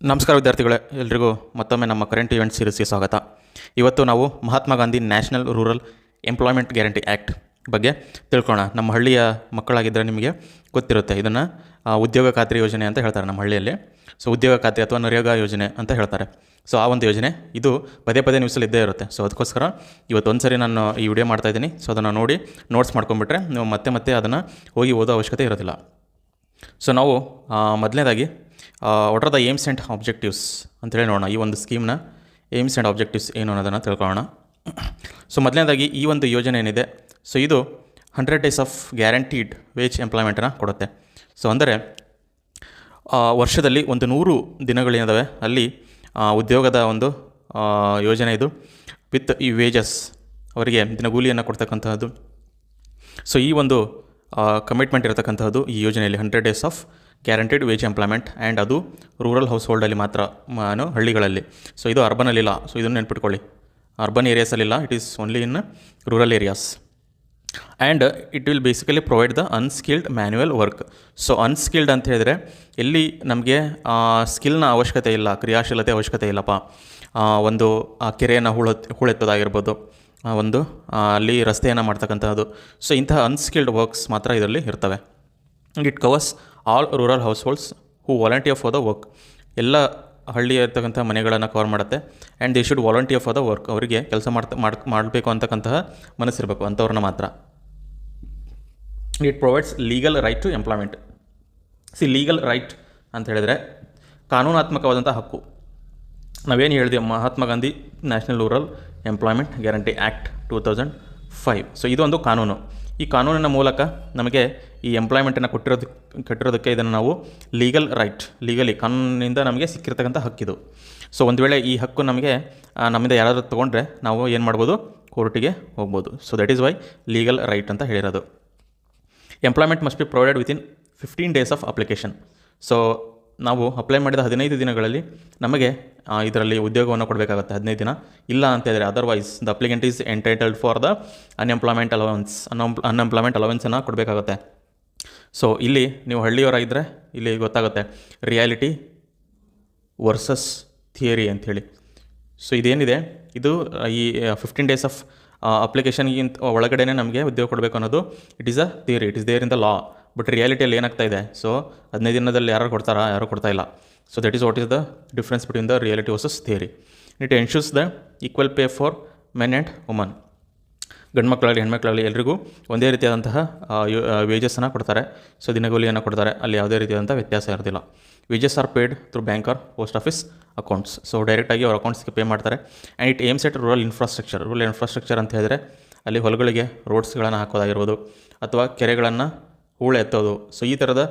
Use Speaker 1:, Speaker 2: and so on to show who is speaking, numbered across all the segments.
Speaker 1: ನಮಸ್ಕಾರ ವಿದ್ಯಾರ್ಥಿಗಳೇ, ಎಲ್ರಿಗೂ ಮತ್ತೊಮ್ಮೆ ನಮ್ಮ ಕರೆಂಟ್ ಇವೆಂಟ್ ಸೀರೀಸ್ಗೆ ಸ್ವಾಗತ. ಇವತ್ತು ನಾವು Mahatma Gandhi national rural employment guarantee act ಬಗ್ಗೆ ತಿಳ್ಕೊಳ್ಳೋಣ. ನಮ್ಮ ಹಳ್ಳಿಯ ಮಕ್ಕಳಾಗಿದ್ದರೆ ನಿಮಗೆ ಗೊತ್ತಿರುತ್ತೆ, ಇದನ್ನು ಉದ್ಯೋಗ ಖಾತ್ರಿ ಯೋಜನೆ ಅಂತ ಹೇಳ್ತಾರೆ ನಮ್ಮ ಹಳ್ಳಿಯಲ್ಲಿ. ಸೊ ಉದ್ಯೋಗ ಖಾತ್ರಿ ಅಥವಾ ನರೇಗಾ ಯೋಜನೆ ಅಂತ ಹೇಳ್ತಾರೆ. ಸೊ ಆ ಒಂದು ಯೋಜನೆ ಇದು ಪದೇ ಪದೇ ನ್ಯೂಸಲ್ಲಿ ಇದ್ದೇ ಇರುತ್ತೆ. ಸೊ ಅದಕ್ಕೋಸ್ಕರ ಇವತ್ತು ಒಂದು ಸರಿ ನಾನು ಈ ವಿಡಿಯೋ ಮಾಡ್ತಾಯಿದ್ದೀನಿ. ಸೊ ಅದನ್ನು ನೋಡಿ ನೋಟ್ಸ್ ಮಾಡ್ಕೊಂಡ್ಬಿಟ್ರೆ ನೀವು ಮತ್ತೆ ಅದನ್ನು ಹೋಗಿ ಓದೋ ಅವಶ್ಯಕತೆ ಇರೋದಿಲ್ಲ. ಸೊ ನಾವು ಮೊದಲನೇದಾಗಿ what are the aims and objectives ಅಂತೇಳಿ ನೋಡೋಣ. ಈ ಒಂದು ಸ್ಕೀಮ್ನ ಏಮ್ಸ್ ಆ್ಯಂಡ್ ಆಬ್ಜೆಕ್ಟಿವ್ಸ್ ಏನು ಅನ್ನೋದನ್ನು ತಿಳ್ಕೊಳ್ಳೋಣ. ಸೊ ಮೊದಲನೇದಾಗಿ ಈ ಒಂದು ಯೋಜನೆ ಏನಿದೆ, ಸೊ ಇದು 100 ಡೇಸ್ ಆಫ್ ಗ್ಯಾರಂಟೀಡ್ ವೇಜ್ ಎಂಪ್ಲಾಯ್ಮೆಂಟನ್ನು ಕೊಡುತ್ತೆ. ಸೊ ಅಂದರೆ ವರ್ಷದಲ್ಲಿ 100 ದಿನಗಳೇನಿದ್ದಾವೆ ಅಲ್ಲಿ ಉದ್ಯೋಗದ ಒಂದು ಯೋಜನೆ ಇದು, ವಿತ್ ಈ ವೇಜಸ್ ಅವರಿಗೆ ದಿನಗೂಲಿಯನ್ನು ಕೊಡ್ತಕ್ಕಂತಹದ್ದು. ಸೊ ಈ ಒಂದು ಕಮಿಟ್ಮೆಂಟ್ ಇರತಕ್ಕಂತಹದ್ದು ಈ ಯೋಜನೆಯಲ್ಲಿ 100 days of guaranteed wage employment, and ಅದು ರೂರಲ್ ಹೌಸ್ ಹೋಲ್ಡಲ್ಲಿ ಮಾತ್ರ, ಹಳ್ಳಿಗಳಲ್ಲಿ. ಸೊ ಇದು ಅರ್ಬನಲ್ಲಿಲ್ಲ. ಸೊ ಇದನ್ನು ನೆನ್ಪಿಟ್ಕೊಳ್ಳಿ, ಅರ್ಬನ್ ಏರಿಯಾಸಲ್ಲಿಲ್ಲ, it is only in rural areas. And it will basically provide the unskilled manual work. So unskilled ಅಂತ ಹೇಳಿದರೆ ಎಲ್ಲಿ ನಮಗೆ ಸ್ಕಿಲ್ನ ಅವಶ್ಯಕತೆ ಇಲ್ಲ, ಕ್ರಿಯಾಶೀಲತೆ ಅವಶ್ಯಕತೆ ಇಲ್ಲಪ್ಪ, ಒಂದು ಕೆರೆಯನ್ನು ಹೂಳೆತ್ತೋದಾಗಿರ್ಬೋದು, ಒಂದು ಅಲ್ಲಿ ರಸ್ತೆಯನ್ನು ಮಾಡ್ತಕ್ಕಂಥದ್ದು. ಸೊ ಇಂತಹ ಅನ್ಸ್ಕಿಲ್ಡ್ ವರ್ಕ್ಸ್ ಮಾತ್ರ ಇದರಲ್ಲಿ ಇರ್ತವೆ. It covers all rural households who volunteer for the work. ಎಲ್ಲ ಹಳ್ಳಿ ಇರ್ತಕ್ಕಂಥ ಮನೆಗಳನ್ನು ಕವರ್ ಮಾಡುತ್ತೆ. And they should volunteer for the work. ಅವರಿಗೆ ಕೆಲಸ ಮಾಡಬೇಕು ಅಂತಕ್ಕಂತಹ ಮನಸ್ಸಿರಬೇಕು, ಅಂಥವ್ರನ್ನ ಮಾತ್ರ. It provides legal right to employment. Legal right ಅಂತ ಹೇಳಿದರೆ ಕಾನೂನಾತ್ಮಕವಾದಂಥ ಹಕ್ಕು. ನಾವೇನು ಹೇಳಿದೆ, Mahatma Gandhi national rural employment guarantee act 2005. So ಇದೊಂದು ಕಾನೂನು. ಈ ಕಾನೂನಿನ ಮೂಲಕ ನಮಗೆ ಈ ಎಂಪ್ಲಾಯ್ಮೆಂಟನ್ನು ಕಟ್ಟಿರೋದಕ್ಕೆ ಇದನ್ನು ನಾವು ಲೀಗಲ್ ರೈಟ್, ಲೀಗಲಿ ಕಾನೂನಿನಿಂದ ನಮಗೆ ಸಿಕ್ಕಿರ್ತಕ್ಕಂಥ ಹಕ್ಕಿದು. ಸೊ ಒಂದು ವೇಳೆ ಈ ಹಕ್ಕು ನಮ್ಮಿಂದ ಯಾರಾದರೂ ತೊಗೊಂಡ್ರೆ ನಾವು ಏನು ಮಾಡ್ಬೋದು, ಕೋರ್ಟಿಗೆ ಹೋಗ್ಬೋದು. So that is why legal right ಅಂತ ಹೇಳಿರೋದು. Employment must be provided within 15 days of application. So ನಾವು ಅಪ್ಲೈ ಮಾಡಿದ 15 ದಿನಗಳಲ್ಲಿ ನಮಗೆ ಇದರಲ್ಲಿ ಉದ್ಯೋಗವನ್ನು ಕೊಡಬೇಕಾಗುತ್ತೆ. 15 ದಿನ ಇಲ್ಲ ಅಂತ ಹೇಳಿದರೆ, otherwise the applicant is entitled for the unemployment ಅಲವೆನ್ಸನ್ನು ಕೊಡಬೇಕಾಗುತ್ತೆ. ಸೊ ಇಲ್ಲಿ ನೀವು ಹಳ್ಳಿಯವರಾಗಿದ್ದರೆ ಇಲ್ಲಿ ಗೊತ್ತಾಗುತ್ತೆ ರಿಯಾಲಿಟಿ ವರ್ಸಸ್ ಥಿಯರಿ ಅಂಥೇಳಿ. ಸೊ ಇದೇನಿದೆ, ಇದು ಈ 15 ಡೇಸ್ ಆಫ್ ಅಪ್ಲಿಕೇಶನ್ಗಿಂತ ಒಳಗಡೆ ನಮಗೆ ಉದ್ಯೋಗ ಕೊಡಬೇಕು ಅನ್ನೋದು it is a theory, it is there in the law. But ರಿಯಾಲಿಟಿಯಲ್ಲಿ ಏನಾಗ್ತಾ ಇದೆ, ಸೊ 15 ದಿನದಲ್ಲಿ ಯಾರು ಕೊಡ್ತಾರಾ, ಯಾರು ಕೊಡ್ತಾ ಇಲ್ಲ. So that is what is the difference between the reality versus theory. It ensures the equal pay for men and woman. ಗಂಡು ಮಕ್ಕಳಾಗಲಿ ಹೆಣ್ಮಕ್ಳಾಗಲಿ ಎಲ್ರಿಗೂ ಒಂದೇ ರೀತಿಯಾದಂತಹ ವೇಜಸ್ಸನ್ನು ಕೊಡ್ತಾರೆ. ಸೊ ದಿನಗೂಲಿಯನ್ನು ಕೊಡ್ತಾರೆ, ಅಲ್ಲಿ ಯಾವುದೇ ರೀತಿಯಾದಂಥ ವ್ಯತ್ಯಾಸ ಇರೋದಿಲ್ಲ. Wages are paid through bank or post office accounts. So ಡೈರೆಕ್ಟಾಗಿ ಅವ್ರ ಅಕೌಂಟ್ಸ್ಗೆ ಪೇ ಮಾಡ್ತಾರೆ. And it aims at rural infrastructure ಅಂತ ಹೇಳಿದರೆ ಅಲ್ಲಿ ಹೊಲಗಳಿಗೆ ರೋಡ್ಸ್ಗಳನ್ನು ಹಾಕೋದಾಗಿರ್ಬೋದು, ಅಥವಾ ಕೆರೆಗಳನ್ನು ಹೂಳೆತ್ತೋದು. ಸೊ ಈ ಥರದ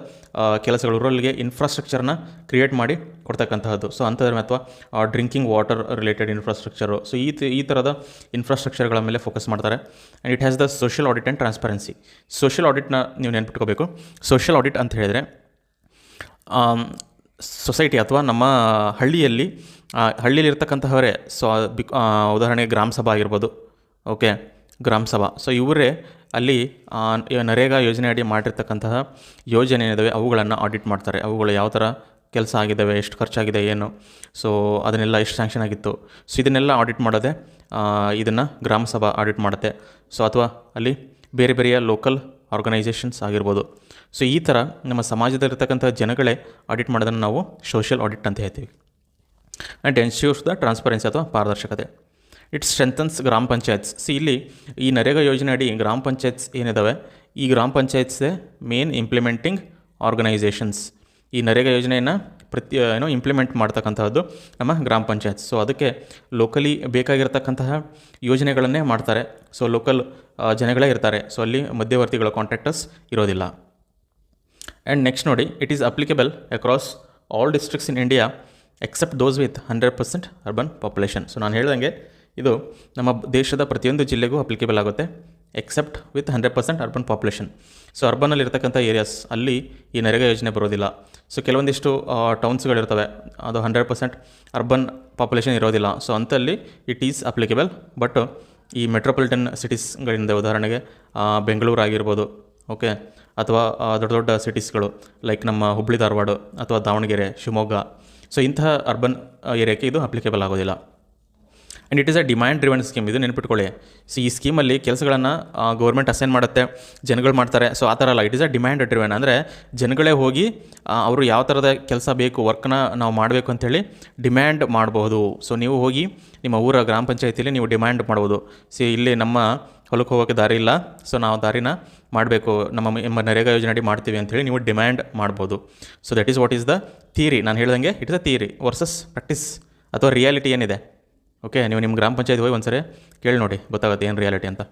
Speaker 1: ಕೆಲಸಗಳು ರೂರಲ್ಗೆ ಇನ್ಫ್ರಾಸ್ಟ್ರಕ್ಚರ್ನ ಕ್ರಿಯೇಟ್ ಮಾಡಿ ಕೊಡ್ತಕ್ಕಂತಹದ್ದು. ಸೊ ಅಂಥದ್ರ ಅಥವಾ drinking water related infrastructure. So ಈ ಥರದ ಇನ್ಫ್ರಾಸ್ಟ್ರಕ್ಚರ್ಗಳ ಮೇಲೆ ಫೋಕಸ್ ಮಾಡ್ತಾರೆ. And it has the social audit and transparency. Social ಆಡಿಟ್ನ ನೀವು ನೆನ್ಪಿಟ್ಕೋಬೇಕು. ಸೋಷಿಯಲ್ ಆಡಿಟ್ ಅಂತ ಹೇಳಿದರೆ ಸೊಸೈಟಿ ಅಥವಾ ನಮ್ಮ ಹಳ್ಳಿಯಲ್ಲಿರ್ತಕ್ಕಂತಹವರೇ. ಸೊ ಉದಾಹರಣೆಗೆ ಗ್ರಾಮ ಸಭಾ ಆಗಿರ್ಬೋದು, ಓಕೆ, ಗ್ರಾಮ ಸಭಾ. ಸೊ ಇವರೇ ಅಲ್ಲಿ ನರೇಗಾ ಯೋಜನೆ ಅಡಿ ಮಾಡಿರ್ತಕ್ಕಂತಹ ಯೋಜನೆ ಏನಿದ್ದಾವೆ ಅವುಗಳನ್ನು ಆಡಿಟ್ ಮಾಡ್ತಾರೆ. ಅವುಗಳು ಯಾವ ಥರ ಕೆಲಸ ಆಗಿದ್ದಾವೆ, ಎಷ್ಟು ಖರ್ಚಾಗಿದೆ, ಏನು, ಸೊ ಅದನ್ನೆಲ್ಲ ಎಷ್ಟು ಸ್ಯಾಂಕ್ಷನ್ ಆಗಿತ್ತು. ಸೊ ಇದನ್ನೆಲ್ಲ ಆಡಿಟ್ ಮಾಡೋದೇ ಇದನ್ನು ಗ್ರಾಮ ಸಭಾ ಆಡಿಟ್ ಮಾಡುತ್ತೆ. ಸೊ ಅಥವಾ ಅಲ್ಲಿ ಬೇರೆ ಬೇರೆಯ ಲೋಕಲ್ ಆರ್ಗನೈಸೇಷನ್ಸ್ ಆಗಿರ್ಬೋದು. ಸೊ ಈ ಥರ ನಮ್ಮ ಸಮಾಜದಲ್ಲಿರ್ತಕ್ಕಂಥ ಜನಗಳೇ ಆಡಿಟ್ ಮಾಡೋದನ್ನು ನಾವು ಸೋಷಿಯಲ್ ಆಡಿಟ್ ಅಂತ ಹೇಳ್ತೀವಿ. ಆ್ಯಂಡ್ ಎನ್ಶ್ಯೂರ್ಸ್ ದ ಟ್ರಾನ್ಸ್ಪರೆನ್ಸಿ ಅಥವಾ ಪಾರದರ್ಶಕತೆ. ಇಟ್ ಸ್ಟ್ರೆಂಥನ್ಸ್ ಗ್ರಾಮ ಪಂಚಾಯತ್ಸ್. ಇಲ್ಲಿ ಈ ನರೇಗಾ ಯೋಜನೆ ಅಡಿ ಗ್ರಾಮ ಪಂಚಾಯತ್ಸ್ ಏನಿದ್ದಾವೆ, ಈ ಗ್ರಾಮ ಪಂಚಾಯತ್ಸೇ ಮೇನ್ ಇಂಪ್ಲಿಮೆಂಟಿಂಗ್ ಆರ್ಗನೈಸೇಷನ್ಸ್. ಈ ನರೇಗಾ ಯೋಜನೆಯನ್ನು ಇಂಪ್ಲಿಮೆಂಟ್ ಮಾಡ್ತಕ್ಕಂತಹದ್ದು ನಮ್ಮ ಗ್ರಾಮ ಪಂಚಾಯತ್. ಸೊ ಅದಕ್ಕೆ ಲೋಕಲಿ ಬೇಕಾಗಿರ್ತಕ್ಕಂತಹ ಯೋಜನೆಗಳನ್ನೇ ಮಾಡ್ತಾರೆ. ಸೊ ಲೋಕಲ್ ಜನಗಳೇ ಇರ್ತಾರೆ. ಸೊ ಅಲ್ಲಿ ಮಧ್ಯವರ್ತಿಗಳ ಕಾಂಟ್ರಾಕ್ಟರ್ಸ್ ಇರೋದಿಲ್ಲ. ಆ್ಯಂಡ್ ನೆಕ್ಸ್ಟ್ ನೋಡಿ, it is applicable across all districts in India except those with 100% urban population. So ನಾನು ಹೇಳ್ದಂಗೆ ಇದು ನಮ್ಮ ದೇಶದ ಪ್ರತಿಯೊಂದು ಜಿಲ್ಲೆಗೂ ಅಪ್ಲಿಕೇಬಲ್ ಆಗುತ್ತೆ, except with 100% urban population. So ಅರ್ಬನಲ್ಲಿರ್ತಕ್ಕಂಥ ಏರಿಯಾಸ್ ಅಲ್ಲಿ ಈ ನರೇಗಾ ಯೋಜನೆ ಬರೋದಿಲ್ಲ. ಸೊ ಕೆಲವೊಂದಿಷ್ಟು ಟೌನ್ಸ್ಗಳಿರ್ತವೆ, ಅದು 100% ಅರ್ಬನ್ ಪಾಪ್ಯುಲೇಷನ್ ಇರೋದಿಲ್ಲ. ಸೊ ಅಂಥಲ್ಲಿ ಇಟ್ ಈಸ್ ಅಪ್ಲಿಕೇಬಲ್. ಬಟ್ ಈ ಮೆಟ್ರೋಪಾಲಿಟನ್ ಸಿಟೀಸ್ಗಳಿಂದ, ಉದಾಹರಣೆಗೆ ಬೆಂಗಳೂರು ಆಗಿರ್ಬೋದು, ಓಕೆ, ಅಥವಾ ದೊಡ್ಡ ದೊಡ್ಡ ಸಿಟೀಸ್ಗಳು ಲೈಕ್ ನಮ್ಮ ಹುಬ್ಬಳ್ಳಿ ಧಾರವಾಡ ಅಥವಾ ದಾವಣಗೆರೆ, ಶಿವಮೊಗ್ಗ, ಸೊ ಇಂತಹ ಅರ್ಬನ್ ಏರಿಯಾಕ್ಕೆ ಇದು ಅಪ್ಲಿಕೇಬಲ್ ಆಗೋದಿಲ್ಲ. And it is a demand driven scheme, ಇದು ನೆನ್ಪಿಟ್ಕೊಳ್ಳಿ. ಸೊ ಈ ಸ್ಕೀಮಲ್ಲಿ ಕೆಲಸಗಳನ್ನು ಗೌರ್ಮೆಂಟ್ ಅಸೈನ್ ಮಾಡುತ್ತೆ, ಜನಗಳು ಮಾಡ್ತಾರೆ. ಸೊ ಆ ಥರ ಅಲ್ಲ, it is a demand driven. ಅಂದರೆ ಜನಗಳೇ ಹೋಗಿ ಅವರು ಯಾವ ಥರದ ಕೆಲಸ ಬೇಕು, ವರ್ಕ್ನ ನಾವು ಮಾಡಬೇಕು ಅಂಥೇಳಿ ಡಿಮ್ಯಾಂಡ್ ಮಾಡಬಹುದು. ಸೊ ನೀವು ಹೋಗಿ ನಿಮ್ಮ ಊರ ಗ್ರಾಮ ಪಂಚಾಯತಿಯಲ್ಲಿ ನೀವು ಡಿಮ್ಯಾಂಡ್ ಮಾಡ್ಬೋದು. ಇಲ್ಲಿ ನಮ್ಮ ಹೊಲಕ್ಕೆ ಹೋಗೋಕ್ಕೆ ದಾರಿ ಇಲ್ಲ, ಸೊ ನಾವು ದಾರಿನ ಮಾಡಬೇಕು, ನಮ್ಮ ನರೇಗಾ ಯೋಜನೆ ಅಡಿ ಮಾಡ್ತೀವಿ ಅಂಥೇಳಿ ನೀವು ಡಿಮ್ಯಾಂಡ್ ಮಾಡ್ಬೋದು. So that is what is the theory. ನಾನು ಹೇಳ್ದಂಗೆ it is a theory versus practice ಅಥವಾ ರಿಯಾಲಿಟಿ ಏನಿದೆ. ಓಕೆ, ನೀವು ನಿಮ್ಮ ಗ್ರಾಮ ಪಂಚಾಯತ್ ಹೋಗಿ ಒಂದ್ಸರಿ ಕೇಳಿ ನೋಡಿ, ಗೊತ್ತಾಗುತ್ತೆ ಏನು ರಿಯಾಲಿಟಿ ಅಂತ.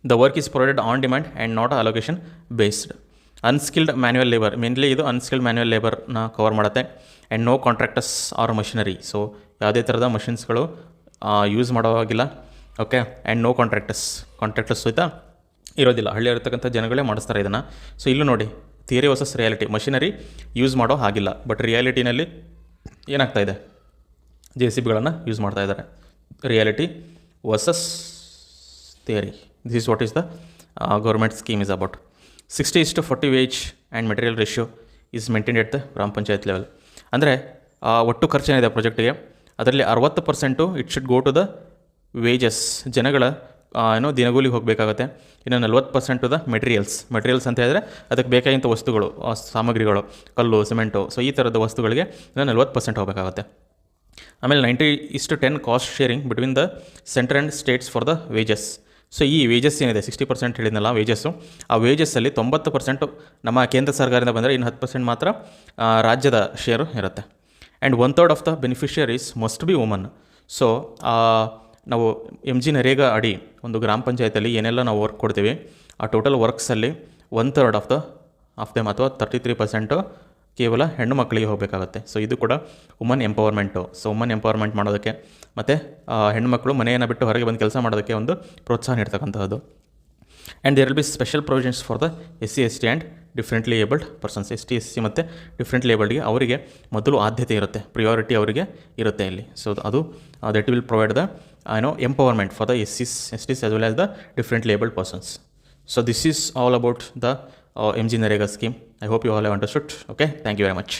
Speaker 1: The work is provided on demand and not allocation based. Unskilled manual labour, mainly ಇದು ಅನ್ಸ್ಕಿಲ್ಡ್ ಮ್ಯಾನ್ಯುವಲ್ ಲೇಬರ್ನ ಕವರ್ ಮಾಡುತ್ತೆ. And no contractors or machinery, so ಯಾವುದೇ ಥರದ ಮಷಿನ್ಸ್ಗಳು ಯೂಸ್ ಮಾಡೋವಾಗಿಲ್ಲ. ಓಕೆ, ಆ್ಯಂಡ್ ನೋ ಕಾಂಟ್ರಾಕ್ಟರ್ಸ್ ಸಹಿತ ಇರೋದಿಲ್ಲ, ಹಳ್ಳಿಯಲ್ಲಿರ್ತಕ್ಕಂಥ ಜನಗಳೇ ಮಾಡಿಸ್ತಾರೆ ಇದನ್ನು. ಸೊ ಇಲ್ಲೂ ನೋಡಿ, theory versus reality. Machinery use ಮಾಡೋ ಹಾಗಿಲ್ಲ, ಬಟ್ ರಿಯಾಲಿಟಿನಲ್ಲಿ ಏನಾಗ್ತಾ ಇದೆ, JCBಗಳನ್ನು ಯೂಸ್ ಮಾಡ್ತಾ ಇದ್ದಾರೆ. Reality versus theory, this is what is the government scheme is about. 60:40 wage and material ratio is maintained at the gram panchayat level. ಅಂದರೆ ಒಟ್ಟು ಖರ್ಚೇನಿದೆ ಪ್ರಾಜೆಕ್ಟಿಗೆ, ಅದರಲ್ಲಿ 60% it should go to the wages, ಜನಗಳ ದಿನಗೂಲಿಗೆ ಹೋಗಬೇಕಾಗುತ್ತೆ. ಇನ್ನು 40% ದ ಮೆಟೀರಿಯಲ್ಸ್ ಅಂತ ಹೇಳಿದ್ರೆ ಅದಕ್ಕೆ ಬೇಕಾಗಿಂಥ ವಸ್ತುಗಳು, ಸಾಮಗ್ರಿಗಳು, ಕಲ್ಲು, ಸಿಮೆಂಟು, ಸೊ ಈ ಥರದ ವಸ್ತುಗಳಿಗೆ 40% ಹೋಗಬೇಕಾಗುತ್ತೆ. ಆಮೇಲೆ 90:10 cost sharing between the central and states for the wages. So ಈ ವೇಜಸ್ ಏನಿದೆ 60% ಹೇಳಿದ್ನಲ್ಲ ವೇಜಸ್ಸು, ಆ ವೇಜಸ್ಸಲ್ಲಿ 90% ನಮ್ಮ ಕೇಂದ್ರ ಸರ್ಕಾರದಿಂದ ಬಂದರೆ ಇನ್ನು 10% ಮಾತ್ರ ರಾಜ್ಯದ ಶೇರು ಇರುತ್ತೆ. And 1/3 of the beneficiaries must be woman. So ನಾವು MG ನರೇಗಾ ಅಡಿ ಒಂದು ಗ್ರಾಮ ಪಂಚಾಯತಲ್ಲಿ ಏನೆಲ್ಲ ನಾವು ವರ್ಕ್ ಕೊಡ್ತೀವಿ, ಆ ಟೋಟಲ್ ವರ್ಕ್ಸಲ್ಲಿ 1/3 ಆಫ್ ದೆಮ್ ಅಥವಾ 33% ಕೇವಲ ಹೆಣ್ಣು ಮಕ್ಕಳಿಗೆ ಹೋಗಬೇಕಾಗುತ್ತೆ. ಸೊ ಇದು ಕೂಡ woman empowerment. So woman empowerment ಮಾಡೋದಕ್ಕೆ ಮತ್ತು ಹೆಣ್ಣುಮಕ್ಕಳು ಮನೆಯನ್ನು ಬಿಟ್ಟು ಹೊರಗೆ ಬಂದು ಕೆಲಸ ಮಾಡೋದಕ್ಕೆ ಒಂದು ಪ್ರೋತ್ಸಾಹ ನೀಡ್ತಕ್ಕಂಥದ್ದು. And there will be special provisions for the SC ST and differently abled persons. ST SC ಮತ್ತು ಡಿಫ್ರೆಂಟ್ಲಿ ಏಬಲ್ಡ್ಗೆ ಅವರಿಗೆ ಮೊದಲು ಆದ್ಯತೆ ಇರುತ್ತೆ, ಪ್ರಿಯಾರಿಟಿ ಅವರಿಗೆ ಇರುತ್ತೆ ಇಲ್ಲಿ. ಸೊ ಅದು that will provide the empowerment for the SCs STs as well as the differently abled persons. So this is all about the MG Narega scheme. I hope you all have understood. Okay, thank you very much.